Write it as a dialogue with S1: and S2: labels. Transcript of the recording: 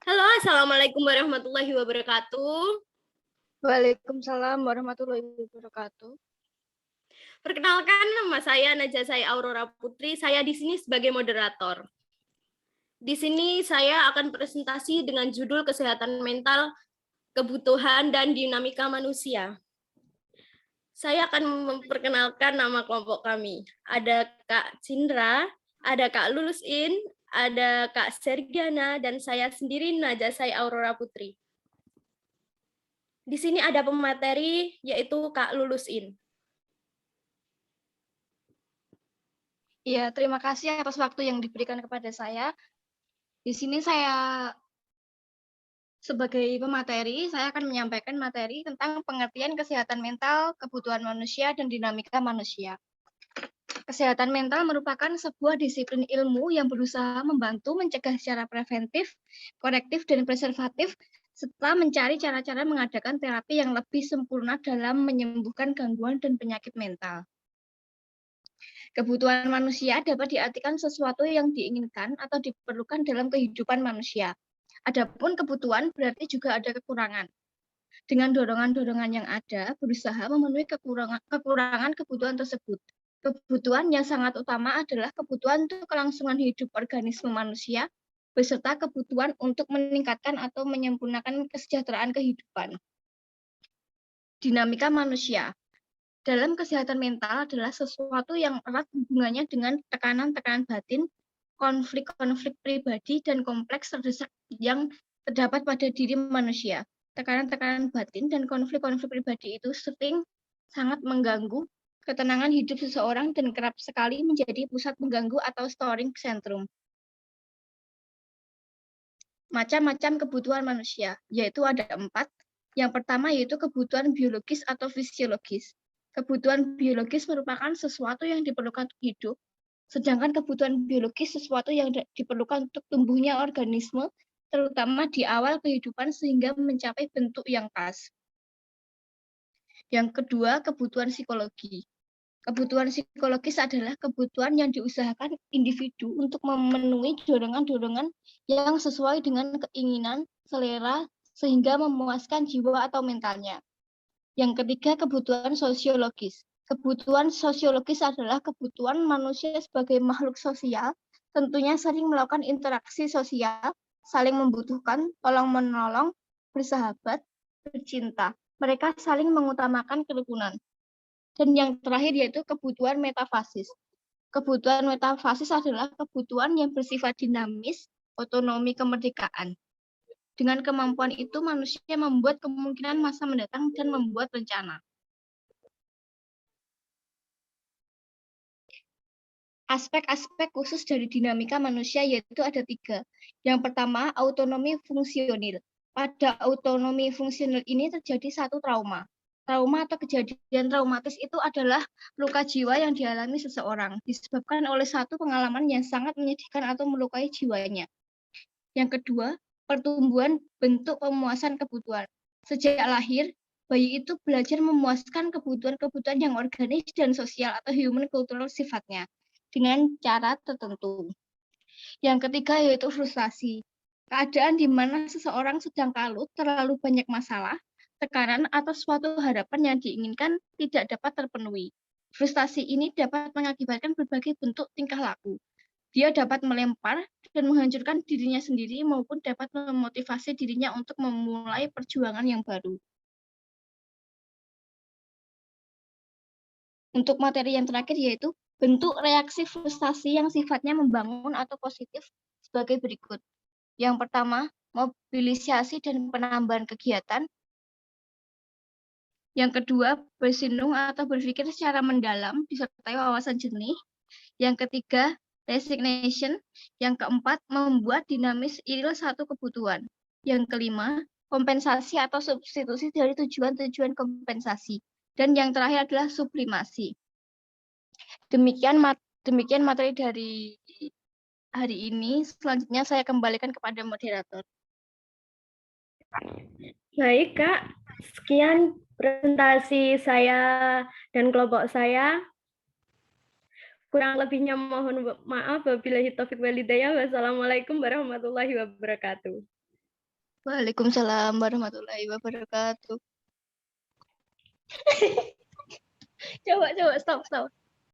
S1: Halo, Assalamualaikum warahmatullahi wabarakatuh.
S2: Waalaikumsalam warahmatullahi wabarakatuh.
S1: Perkenalkan, nama saya Najasai Aurora Putri. Saya di sini sebagai moderator. Di sini saya akan presentasi dengan judul Kesehatan Mental, Kebutuhan, dan Dinamika Manusia. Saya akan memperkenalkan nama kelompok kami. Ada Kak Cindra, ada Kak Lulusin, ada Kak Sergiana, dan saya sendiri Najasai Aurora Putri. Di sini ada pemateri, yaitu Kak Lulusin.
S2: Ya, terima kasih atas waktu yang diberikan kepada saya. Di sini saya sebagai pemateri, saya akan menyampaikan materi tentang pengertian kesehatan mental, kebutuhan manusia, dan dinamika manusia. Kesehatan mental merupakan sebuah disiplin ilmu yang berusaha membantu mencegah secara preventif, korektif, dan preservatif, serta mencari cara-cara mengadakan terapi yang lebih sempurna dalam menyembuhkan gangguan dan penyakit mental. Kebutuhan manusia dapat diartikan sesuatu yang diinginkan atau diperlukan dalam kehidupan manusia. Adapun kebutuhan berarti juga ada kekurangan. Dengan dorongan-dorongan yang ada, berusaha memenuhi kekurangan kebutuhan tersebut. Kebutuhan yang sangat utama adalah kebutuhan untuk kelangsungan hidup organisme manusia, beserta kebutuhan untuk meningkatkan atau menyempurnakan kesejahteraan kehidupan. Dinamika manusia dalam kesehatan mental adalah sesuatu yang erat hubungannya dengan tekanan-tekanan batin, konflik-konflik pribadi, dan kompleks terdesak yang terdapat pada diri manusia. Tekanan-tekanan batin dan konflik-konflik pribadi itu sering sangat mengganggu ketenangan hidup seseorang dan kerap sekali menjadi pusat pengganggu atau storing centrum. Macam-macam kebutuhan manusia, yaitu ada 4. Yang pertama yaitu kebutuhan biologis atau fisiologis. Kebutuhan biologis merupakan sesuatu yang diperlukan untuk hidup, sedangkan kebutuhan biologis sesuatu yang diperlukan untuk tumbuhnya organisme, terutama di awal kehidupan sehingga mencapai bentuk yang pas. Yang kedua, kebutuhan psikologi. Kebutuhan psikologis adalah kebutuhan yang diusahakan individu untuk memenuhi dorongan-dorongan yang sesuai dengan keinginan, selera, sehingga memuaskan jiwa atau mentalnya. Yang ketiga, kebutuhan sosiologis. Kebutuhan sosiologis adalah kebutuhan manusia sebagai makhluk sosial, tentunya sering melakukan interaksi sosial, saling membutuhkan, tolong-menolong, bersahabat, bercinta. Mereka saling mengutamakan kerukunan. Dan yang terakhir yaitu kebutuhan metafasis. Kebutuhan metafasis adalah kebutuhan yang bersifat dinamis, otonomi, kemerdekaan. Dengan kemampuan itu, manusia membuat kemungkinan masa mendatang dan membuat rencana. Aspek-aspek khusus dari dinamika manusia yaitu ada 3. Yang pertama, autonomi fungsional. Pada autonomi fungsional ini terjadi satu trauma. Trauma atau kejadian traumatis itu adalah luka jiwa yang dialami seseorang, disebabkan oleh satu pengalaman yang sangat menyedihkan atau melukai jiwanya. Yang kedua, pertumbuhan bentuk pemuasan kebutuhan. Sejak lahir, bayi itu belajar memuaskan kebutuhan-kebutuhan yang organis dan sosial atau human cultural sifatnya dengan cara tertentu. Yang ketiga yaitu frustasi. Keadaan di mana seseorang sedang kalut, terlalu banyak masalah, tekanan atau suatu harapan yang diinginkan tidak dapat terpenuhi. Frustasi ini dapat mengakibatkan berbagai bentuk tingkah laku. Dia dapat melempar dan menghancurkan dirinya sendiri maupun dapat memotivasi dirinya untuk memulai perjuangan yang baru. Untuk materi yang terakhir yaitu bentuk reaksi frustasi yang sifatnya membangun atau positif sebagai berikut. Yang pertama, mobilisasi dan penambahan kegiatan. Yang kedua, bersinung atau berpikir secara mendalam disertai wawasan jernih. Yang ketiga, resignation. Yang keempat, membuat dinamis real satu kebutuhan. Yang kelima, kompensasi atau substitusi dari tujuan-tujuan kompensasi. Dan yang terakhir adalah sublimasi. Demikian materi dari hari ini. Selanjutnya saya kembalikan kepada moderator.
S1: Baik, Kak. Sekian presentasi saya dan kelompok saya. Kurang lebihnya mohon maaf. Wabillahi taufik walhidayah. Wassalamualaikum warahmatullahi wabarakatuh.
S2: Waalaikumsalam warahmatullahi wabarakatuh. Coba, stop.